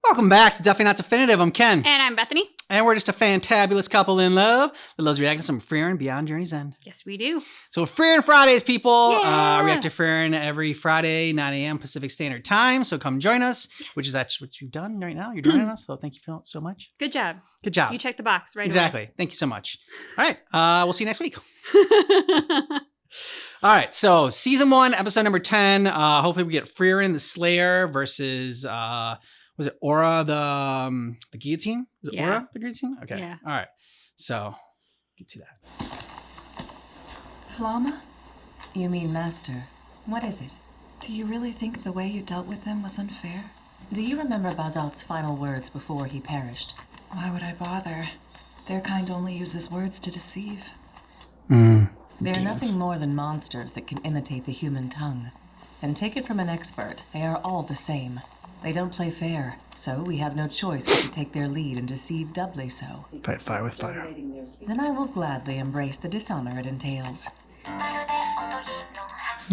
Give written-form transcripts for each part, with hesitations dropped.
Welcome back to Definitely Not Definitive. I'm Ken. And I'm Bethany. And we're just a fantabulous couple in love that loves reacting to some Frieren Beyond Journey's End. Yes, we do. So Frieren Fridays, people. Yeah. React to Frieren every Friday, 9 a.m. Pacific Standard Time. So come join us, Yes. which is that's what you've done right now. You're joining us. So thank you so much. Good job. Good job. You checked the box, right? Exactly. Thank you so much. All right. We'll see you next week. All right. So season 1, episode number 10. Hopefully we get Frieren the Slayer versus... was it Aura the guillotine? Was it Aura the guillotine? Okay. Yeah. All right. So get to that. Flama? You mean Master. What is it? Do you really think the way you dealt with them was unfair? Do you remember Bazalt's final words before he perished? Why would I bother? Their kind only uses words to deceive. They're nothing more than monsters that can imitate the human tongue. And take it from an expert, they are all the same. They don't play fair, so we have no choice but to take their lead and deceive doubly so. Fight fire with fire. Then I will gladly embrace the dishonor it entails.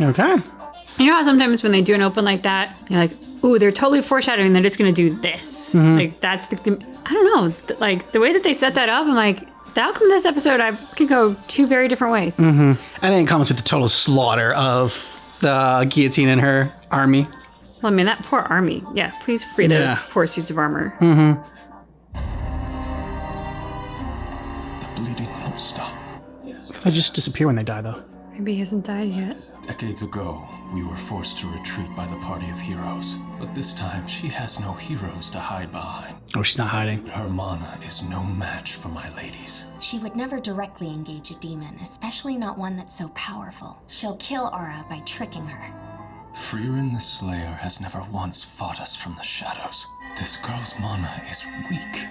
Okay. You know how sometimes when they do an open like that, you're like, ooh, they're totally foreshadowing they're just going to do this. Like, that's the... I don't know. Like, the way that they set that up, I'm like, the outcome of this episode, I could go two very different ways. I think it comes with the total slaughter of the guillotine and her army. Well, I mean, that poor army. Yeah, please free those poor suits of armor. The bleeding won't stop. They just disappear when they die, though. Maybe he hasn't died yet. Decades ago, we were forced to retreat by the party of heroes. But this time, she has no heroes to hide behind. Oh, she's not hiding. Her mana is no match for my ladies. She would never directly engage a demon, especially not one that's so powerful. She'll kill Aura by tricking her. Frieren the Slayer has never once fought us from the shadows. This girl's mana is weak.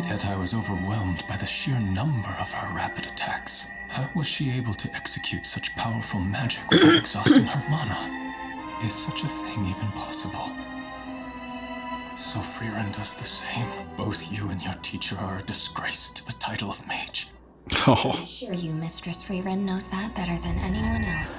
Yet I was overwhelmed by the sheer number of her rapid attacks. How was she able to execute such powerful magic without exhausting her mana? Is such a thing even possible? So Frieren does the same. Both you and your teacher are a disgrace to the title of mage. Oh. Sure, you, Mistress Frieren, knows that better than anyone else.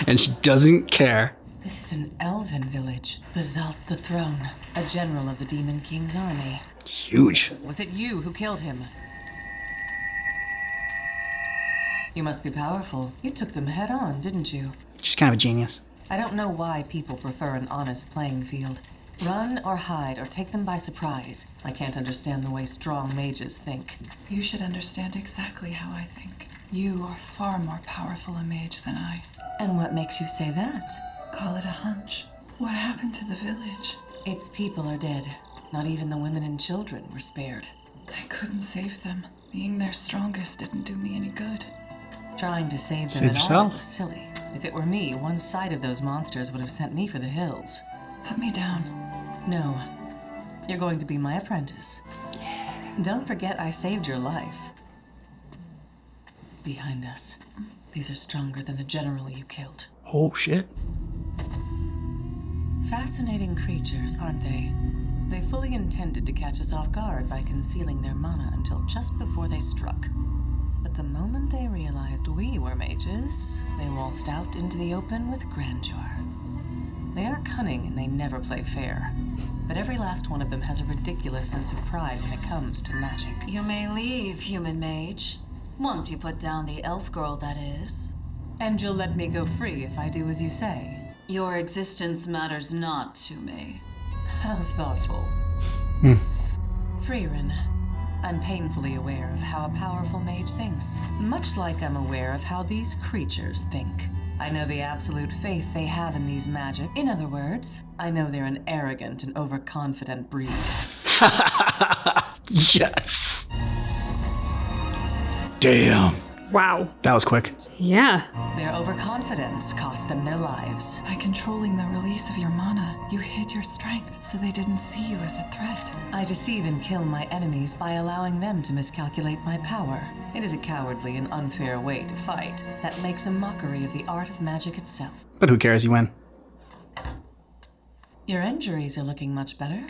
And she doesn't care. This is an elven village. Bazalt the Throne, a general of the Demon King's army. Huge. Was it you who killed him? You must be powerful. You took them head on, didn't you? She's kind of a genius. I don't know why people prefer an honest playing field. Run or hide or take them by surprise. I can't understand the way strong mages think. You should understand exactly how I think. You are far more powerful a mage than I. And what makes you say that? Call it a hunch. What happened to the village? Its people are dead. Not even the women and children were spared. I couldn't save them. Being their strongest didn't do me any good. Trying to save them Save at yourself? all was silly. If it were me, one side of those monsters would have sent me for the hills. Put me down. No. You're going to be my apprentice. Don't forget I saved your life. Behind us. These are stronger than the general you killed. Oh, shit. Fascinating creatures, aren't they? They fully intended to catch us off guard by concealing their mana until just before they struck. But the moment they realized we were mages, they waltzed out into the open with grandeur. They are cunning and they never play fair. But every last one of them has a ridiculous sense of pride when it comes to magic. You may leave, human mage. Once you put down the elf girl, that is. And you'll let me go free if I do as you say. Your existence matters not to me. How thoughtful. Frieren, I'm painfully aware of how a powerful mage thinks, much like I'm aware of how these creatures think. I know the absolute faith they have in these magic. In other words, I know they're an arrogant and overconfident breed. Yes. Damn. Wow. That was quick. Yeah. Their overconfidence cost them their lives. By controlling the release of your mana, you hid your strength so they didn't see you as a threat. I deceive and kill my enemies by allowing them to miscalculate my power. It is a cowardly and unfair way to fight that makes a mockery of the art of magic itself. But who cares? You win. Your injuries are looking much better.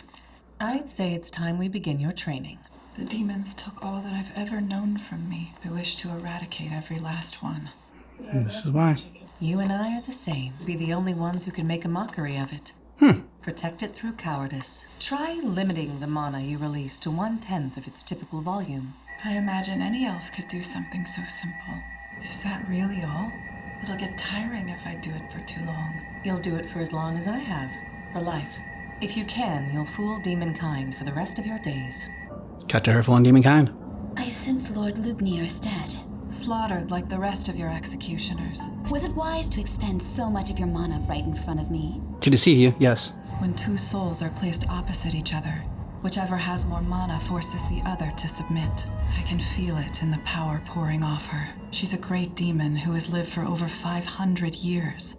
I'd say it's time we begin your training. The demons took all that I've ever known from me. I wish to eradicate every last one. And this is why. You and I are the same. Be the only ones who can make a mockery of it. Protect it through cowardice. Try limiting the mana you release to 1/10 of its typical volume. I imagine any elf could do something so simple. Is that really all? It'll get tiring if I do it for too long. You'll do it for as long as I have. For life. If you can, you'll fool demonkind for the rest of your days. Cut to her fooling demonkind. I sense Lord Lugnier is dead. Slaughtered like the rest of your executioners. Was it wise to expend so much of your mana right in front of me? To deceive you, yes. When two souls are placed opposite each other, whichever has more mana forces the other to submit. I can feel it in the power pouring off her. She's a great demon who has lived for over 500 years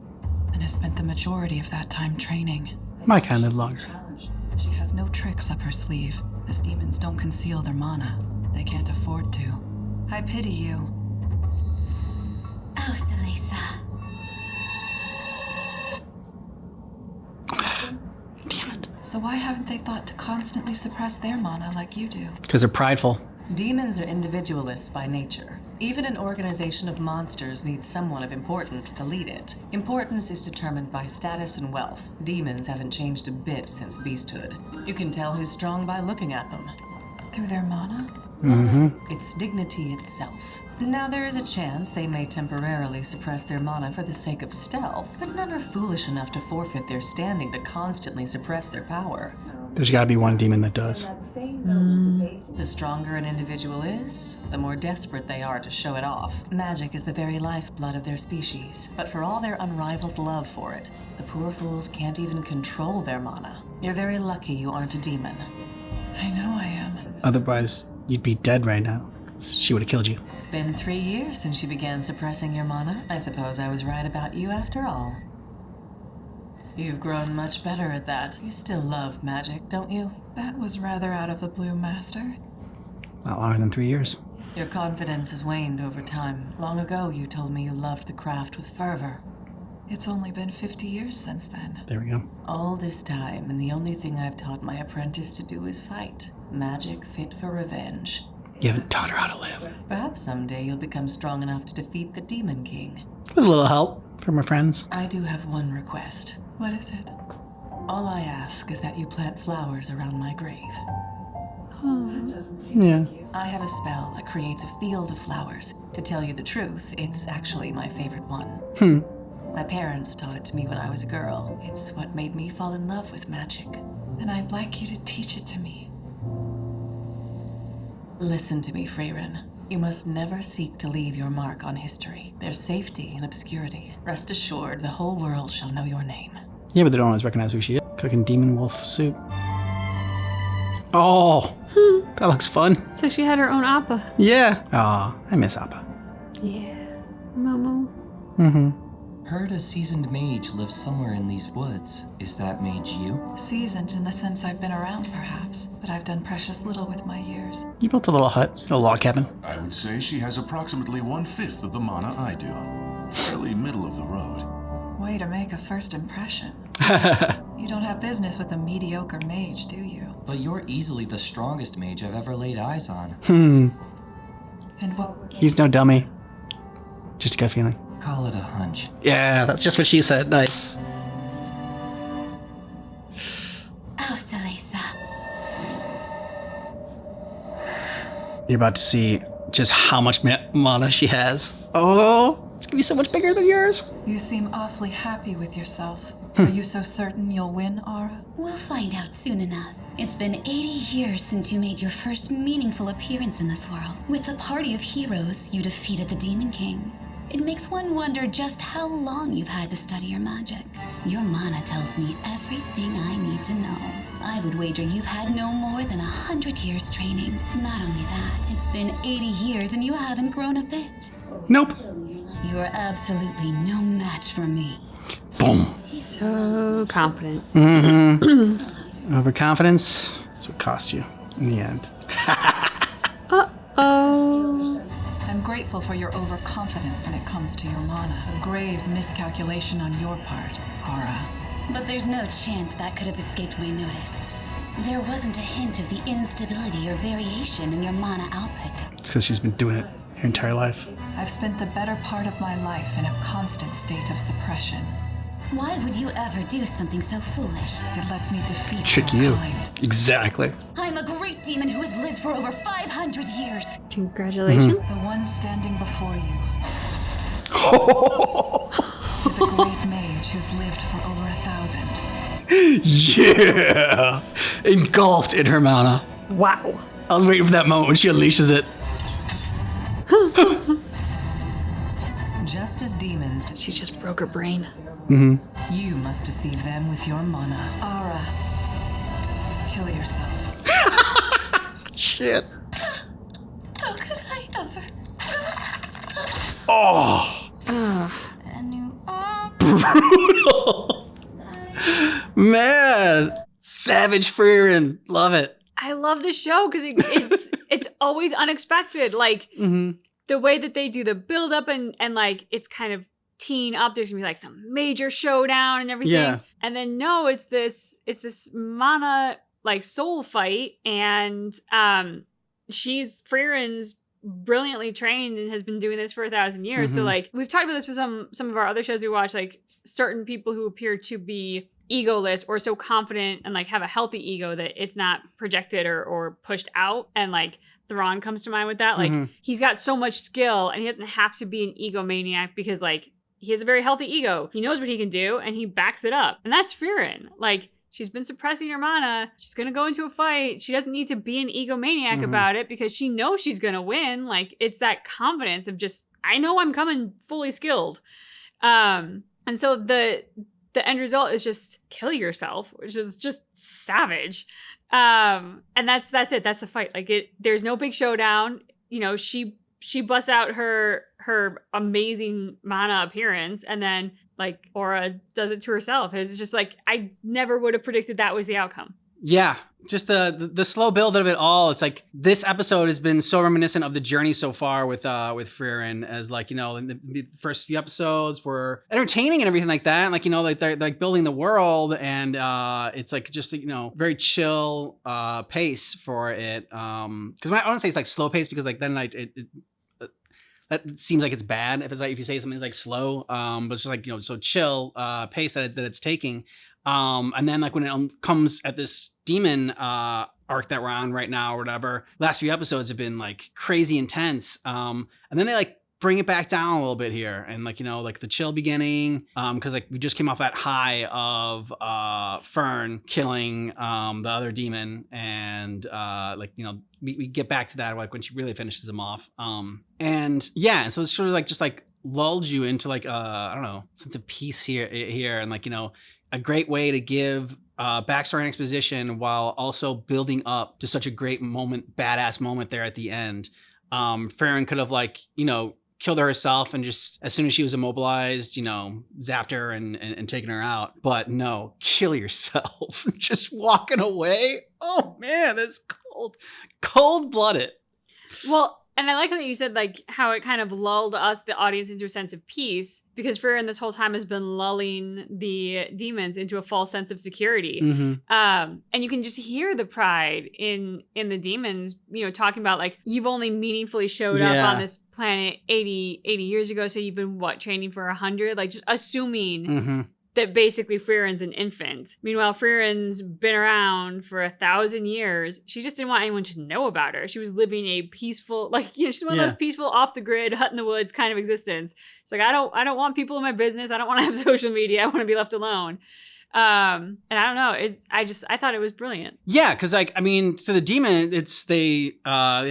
and has spent the majority of that time training. My kind live longer. She has no tricks up her sleeve, as demons don't conceal their mana. They can't afford to. I pity you. Austerlisa. Damn it. So why haven't they thought to constantly suppress their mana like you do? Because they're prideful. Demons are individualists by nature. Even an organization of monsters needs someone of importance to lead it. Importance is determined by status and wealth. Demons haven't changed a bit since beasthood. You can tell who's strong by looking at them. Through their mana? It's dignity itself. Now, there is a chance they may temporarily suppress their mana for the sake of stealth, but none are foolish enough to forfeit their standing to constantly suppress their power. There's gotta be one demon that does. The stronger an individual is, the more desperate they are to show it off. Magic is the very lifeblood of their species, but for all their unrivaled love for it, the poor fools can't even control their mana. You're very lucky you aren't a demon. I know I am. Otherwise, you'd be dead right now. She would have killed you. It's been 3 years since you began suppressing your mana. I suppose I was right about you after all. You've grown much better at that. You still love magic, don't you? That was rather out of the blue, Master. Not longer than 3 years. Your confidence has waned over time. Long ago, you told me you loved the craft with fervor. It's only been 50 years since then. There we go. All this time, and the only thing I've taught my apprentice to do is fight. Magic fit for revenge. You haven't taught her how to live. Perhaps someday you'll become strong enough to defeat the Demon King. With a little help from her friends. I do have one request. What is it? All I ask is that you plant flowers around my grave. Yeah. I have a spell that creates a field of flowers. To tell you the truth, it's actually my favorite one. My parents taught it to me when I was a girl. It's what made me fall in love with magic. Then I'd like you to teach it to me. Listen to me, Frieren. You must never seek to leave your mark on history. There's safety in obscurity. Rest assured, the whole world shall know your name. Yeah, but they don't always recognize who she is. Cooking demon wolf soup. Oh, that looks fun. So she had her own appa. Yeah. Aw, I miss Appa. Yeah. Momo. Heard a seasoned mage lives somewhere in these woods. Is that mage you? Seasoned in the sense I've been around, perhaps, but I've done precious little with my years. You built a little hut, a log cabin. I would say she has approximately 1/5 of the mana I do. Fairly middle of the road. Way to make a first impression. You don't have business with a mediocre mage, do you? But you're easily the strongest mage I've ever laid eyes on. And what? He's no dummy. Just a gut feeling. Call it a hunch. Yeah, that's just what she said. Nice. Austerlisa. You're about to see just how much mana she has. Oh, it's gonna be so much bigger than yours. You seem awfully happy with yourself. Are you so certain you'll win, Aura? We'll find out soon enough. It's been 80 years since you made your first meaningful appearance in this world. With a party of heroes, you defeated the Demon King. It makes one wonder just how long you've had to study your magic. Your mana tells me everything I need to know. I would wager you've had no more than 100 years training. Not only that, it's been 80 years and you haven't grown a bit. Nope. You are absolutely no match for me. Boom. So confident. Overconfidence is what cost you in the end. Uh-oh. I'm grateful for your overconfidence when it comes to your mana. A grave miscalculation on your part, Aura. But there's no chance that could have escaped my notice. There wasn't a hint of the instability or variation in your mana output. It's because she's been doing it her entire life. I've spent the better part of my life in a constant state of suppression. Why would you ever do something so foolish? It lets me defeat Trick your you. kind. Exactly. I'm a great demon who has lived for over 500 years. Congratulations. The one standing before you is a great mage who's lived for over 1,000. Yeah. Engulfed in her mana. Wow. I was waiting for that moment when she unleashes it. Just as demons, She just broke her brain. you must deceive them with your mana. Ara, kill yourself. Shit. How could I ever? Oh. And you are. Brutal. Man. Savage Frieren. Love it. I love the show because it's always unexpected. Like the way that they do the build up and like it's kind of teen up. There's gonna be like some major showdown and everything. Yeah. And then no, it's this mana like soul fight, and Frieren's brilliantly trained and has been doing this for 1,000 years. So like we've talked about this with some of our other shows we watch, like certain people who appear to be egoless or so confident and like have a healthy ego that it's not projected or pushed out. And like Thrawn comes to mind with that. Like he's got so much skill and he doesn't have to be an egomaniac because like he has a very healthy ego. He knows what he can do and he backs it up. And that's Frieren. Like she's been suppressing her mana. She's going to go into a fight. She doesn't need to be an egomaniac about it because she knows she's going to win. Like it's that confidence of just, I know I'm coming fully skilled. And so the end result is just kill yourself, which is just savage. And that's it. That's the fight. Like there's no big showdown. You know, she busts out her amazing mana appearance, and then like Aura does it to herself. It's just like I never would have predicted that was the outcome. Yeah, just the slow build of it all. It's like this episode has been so reminiscent of the journey so far with Frieren, as like, you know, the first few episodes were entertaining and everything like that. And like, you know, like they're like building the world, and it's like just, you know, very chill pace for it. Because I don't say it's like slow pace because like then like that seems like it's bad if it's like if you say something's like slow, but it's just like, you know, so chill pace that it's taking. And then like when it comes at this demon arc that we're on right now or whatever, last few episodes have been like crazy intense. And then they like bring it back down a little bit here, and like, you know, like the chill beginning, because like we just came off that high of Fern killing the other demon, and like, you know, we get back to that like when she really finishes him off. And yeah, and so it's sort of like just like lulled you into like I don't know, sense of peace here, and like, you know, a great way to give backstory and exposition while also building up to such a great moment, badass moment there at the end. Frieren could have like, you know, killed her herself and just as soon as she was immobilized, you know, zapped her and taken her out. But no, kill yourself. Just walking away. Oh man, that's cold-blooded. Well, and I like that you said like how it kind of lulled us, the audience, into a sense of peace, because Frieren this whole time has been lulling the demons into a false sense of security. And you can just hear the pride in the demons, you know, talking about like, you've only meaningfully showed up on this planet 80 years ago, so you've been training for 100, like just assuming that basically Frieren's an infant. Meanwhile, Frieren's been around for 1,000 years. She just didn't want anyone to know about her. She was living a peaceful, like, you know, she's one of those peaceful, off the grid, hut in the woods kind of existence. It's like, I don't want people in my business. I don't want to have social media. I want to be left alone. And I don't know. I thought it was brilliant. Yeah, because like, I mean, to the demon, it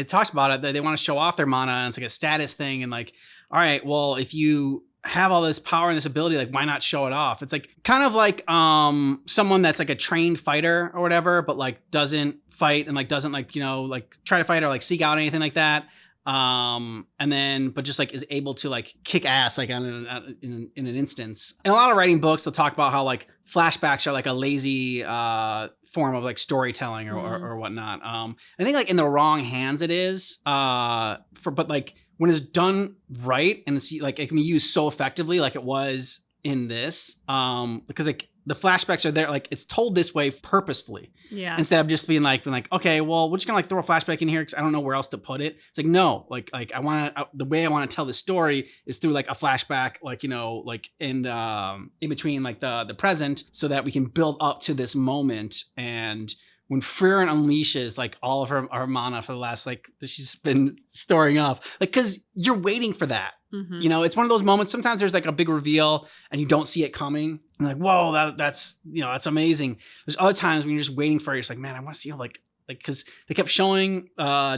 talks about it. They want to show off their mana, and it's like a status thing. And like, all right, well, if you have all this power and this ability, like why not show it off? It's like kind of like someone that's like a trained fighter or whatever, but like doesn't fight and like doesn't like, you know, like try to fight or like seek out anything like that. And then but just like is able to like kick ass like in an instance. In a lot of writing books, they'll talk about how like flashbacks are like a lazy form of like storytelling or whatnot. I think like in the wrong hands it is but like when it's done right and it's like it can be used so effectively like it was in this, because like the flashbacks are there, like it's told this way purposefully. Yeah. Instead of just being like, okay, well, we're just gonna like throw a flashback in here because I don't know where else to put it. It's like, no, like I want to, the way I want to tell the story is through like a flashback, like, you know, like in between like the present, so that we can build up to this moment. And when Frieren unleashes like all of her mana for the last, like, she's been storing up, like, because you're waiting for that. Mm-hmm. You know, it's one of those moments. Sometimes there's like a big reveal and you don't see it coming. And like, whoa, that's, you know, that's amazing. There's other times when you're just waiting for it. You're just like, man, I want to see how like, because they kept showing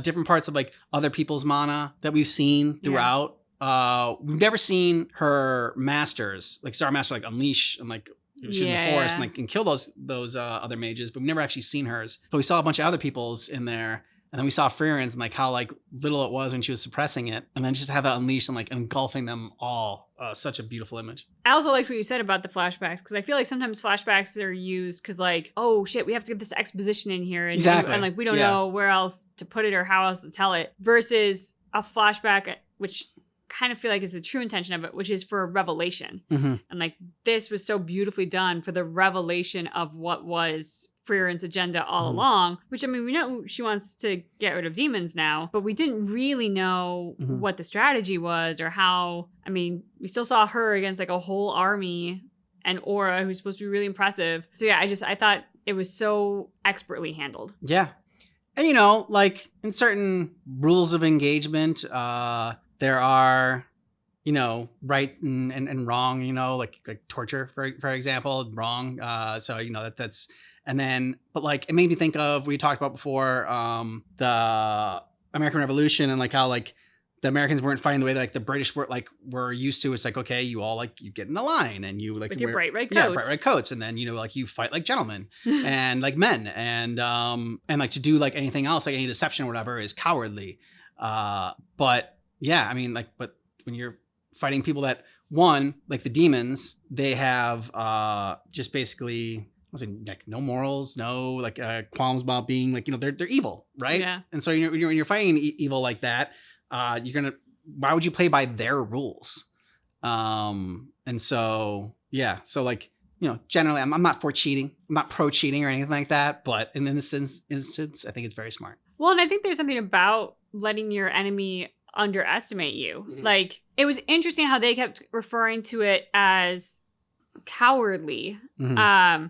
different parts of like other people's mana that we've seen throughout. We've never seen her masters, like Star Master, like unleash and like, she's in the forest and like can kill those other mages, but we've never actually seen hers. But we saw a bunch of other people's in there, and then we saw Frieren's and like how like little it was when she was suppressing it, and then just have that unleashed and like engulfing them all. Such a beautiful image. I also liked what you said about the flashbacks, because I feel like sometimes flashbacks are used because like, oh shit, we have to get this exposition in here, and, exactly. and like we don't know where else to put it or how else to tell it, versus a flashback, which kind of feel like is the true intention of it, which is for revelation. Mm-hmm. And like this was so beautifully done for the revelation of what was Frieren's agenda all along, which, I mean, we know she wants to get rid of demons now, but we didn't really know what the strategy was or how. I mean, we still saw her against like a whole army and Aura, who's supposed to be really impressive. So yeah, I thought it was so expertly handled. Yeah. And you know, like in certain rules of engagement, there are, you know, right and wrong, you know, like torture, for example, wrong. So, you know, that's, and then, but like, it made me think of, we talked about before, the American Revolution, and like how like the Americans weren't fighting the way that like the British were used to. It's like, okay, you all like, you get in a line and you like with your bright red coats. Yeah, bright red coats. And then, you know, like you fight like gentlemen and like men, and like to do like anything else, like any deception or whatever, is cowardly. But yeah, I mean, like, but when you're fighting people that, one, like the demons, they have just basically, like no morals, no like qualms about being like, you know, they're evil, right? Yeah. And so when you're fighting evil like that, why would you play by their rules? And so yeah, so like, you know, generally I'm not for cheating, I'm not pro cheating or anything like that, but in this instance, I think it's very smart. Well, and I think there's something about letting your enemy underestimate you. Mm-hmm. Like, it was interesting how they kept referring to it as cowardly. Mm-hmm.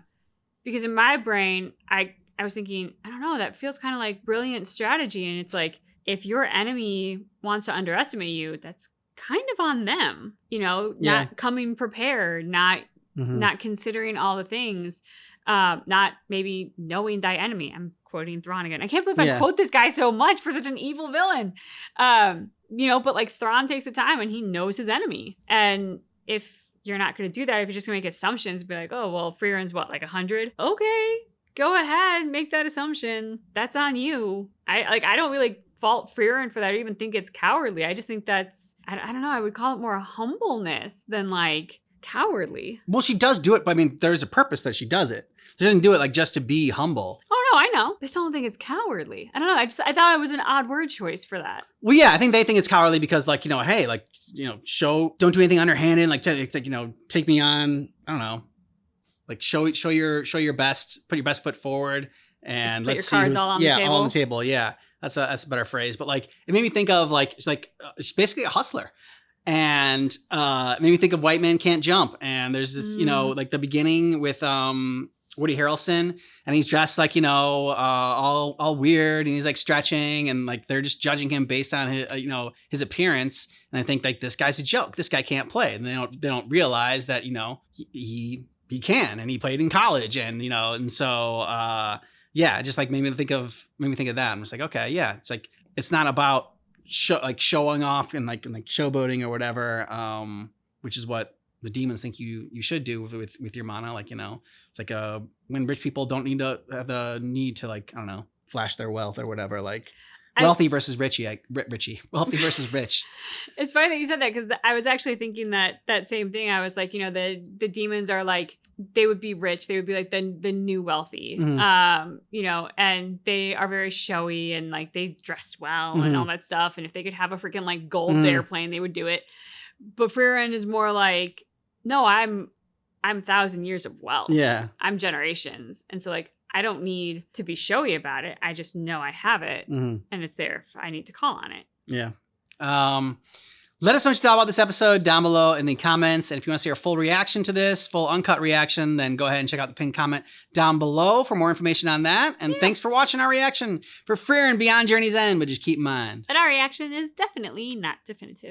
Because in my brain, I was thinking, I don't know, that feels kind of like brilliant strategy. And it's like, if your enemy wants to underestimate you, that's kind of on them, you know, not coming prepared, not considering all the things, not maybe knowing thy enemy. I'm quoting Thrawn again. I can't believe I quote this guy so much for such an evil villain. You know, but like Thrawn takes the time and he knows his enemy. And if you're not going to do that, if you're just going to make assumptions, be like, oh, well, Frieren's what, like 100? Okay, go ahead, make that assumption. That's on you. I don't really fault Frieren for that or even think it's cowardly. I just think that's, I don't know, I would call it more humbleness than like cowardly. Well, she does do it, but I mean, there's a purpose that she does it. She doesn't do it like just to be humble. Oh no, I know. I still don't think it's cowardly. I don't know. I thought it was an odd word choice for that. Well, yeah, I think they think it's cowardly because, like, you know, hey, like, you know, don't do anything underhanded. Like, it's like, you know, take me on. I don't know, like show your best, put your best foot forwed, and put let's your see cards all on the table. all on the table. Yeah, that's a better phrase. But like, it made me think of like she's basically a hustler. And it made me think of White Man Can't Jump. And there's this, you know, like the beginning with Woody Harrelson, and he's dressed like, you know, all weird, and he's like stretching, and like they're just judging him based on his, you know, his appearance. And I think like, this guy's a joke. This guy can't play, and they don't realize that, you know, he can, and he played in college, and you know, and so yeah, it just like made me think of that. I'm just like, okay, yeah, it's like, it's not about showing off and like showboating or whatever, which is what the demons think you should do with your mana. Like, you know, it's like when rich people don't need to have the need to, like, I don't know, flash their wealth or whatever. Like, wealthy versus richie, wealthy versus rich. It's funny that you said that, because I was actually thinking that same thing. I was like, you know, the demons are like, they would be rich. They would be like the new wealthy, you know, and they are very showy and like they dress well and all that stuff. And if they could have a freaking like gold airplane, they would do it. But Frieren is more like, no, I'm I'm 1,000 years of wealth. Yeah. I'm generations. And so like, I don't need to be showy about it. I just know I have it and it's there if I need to call on it. Yeah. Let us know what you thought about this episode down below in the comments. And if you want to see our full reaction to this, full uncut reaction, then go ahead and check out the pinned comment down below for more information on that. And thanks for watching our reaction for Frieren Beyond Journey's End, but just keep in mind But our reaction is definitely not definitive.